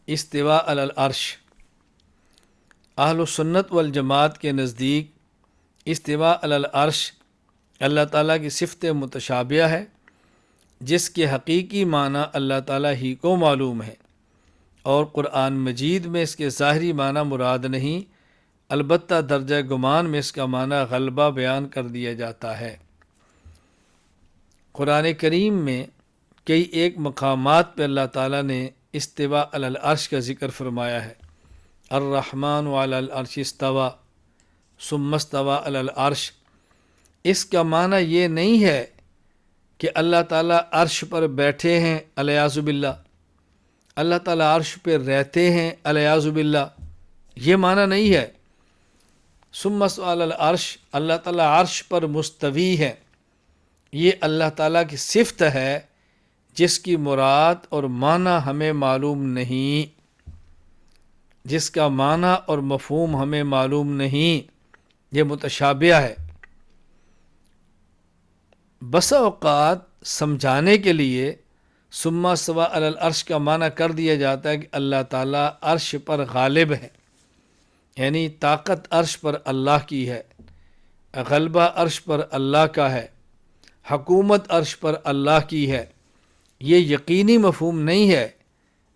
استواء علی العرش، اہل السنت والجماعت کے نزدیک استواء علی العرش اللہ تعالیٰ کی صفت متشابہہ ہے، جس کے حقیقی معنی اللہ تعالیٰ ہی کو معلوم ہے، اور قرآن مجید میں اس کے ظاہری معنی مراد نہیں، البتہ درجہ گمان میں اس کا معنی غلبہ بیان کر دیا جاتا ہے۔ قرآن کریم میں کئی ایک مقامات پہ اللہ تعالیٰ نے استواء علی العرش کا ذکر فرمایا ہے۔ الرحمن علی العرش استوى ثم استوى علی العرش، اس کا معنی یہ نہیں ہے کہ اللہ تعالیٰ عرش پر بیٹھے ہیں الیاذ باللہ، اللہ تعالیٰ عرش پہ رہتے ہیں الیاذ باللہ، یہ معنی نہیں ہے۔ ثم استوى علی العرش، اللہ تعالیٰ عرش پر مستوی ہے، یہ اللہ تعالیٰ کی صفت ہے جس کی مراد اور معنی ہمیں معلوم نہیں، جس کا معنی اور مفہوم ہمیں معلوم نہیں، یہ متشابہ ہے۔ بسا اوقات سمجھانے کے لیے ثم استوى علی العرش کا معنی کر دیا جاتا ہے کہ اللہ تعالیٰ عرش پر غالب ہے، یعنی طاقت عرش پر اللہ کی ہے، غلبہ عرش پر اللہ کا ہے، حکومت عرش پر اللہ کی ہے۔ یہ یقینی مفہوم نہیں ہے،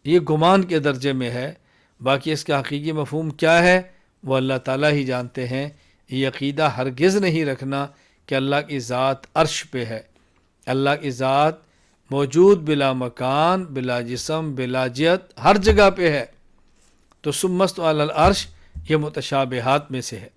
یہ گمان کے درجے میں ہے، باقی اس کا حقیقی مفہوم کیا ہے وہ اللہ تعالیٰ ہی جانتے ہیں۔ یہ عقیدہ ہرگز نہیں رکھنا کہ اللہ کی ذات عرش پہ ہے۔ اللہ کی ذات موجود بلا مکان، بلا جسم، بلا جہت، ہر جگہ پہ ہے۔ تو ثم استوى علی العرش یہ متشابہات میں سے ہے۔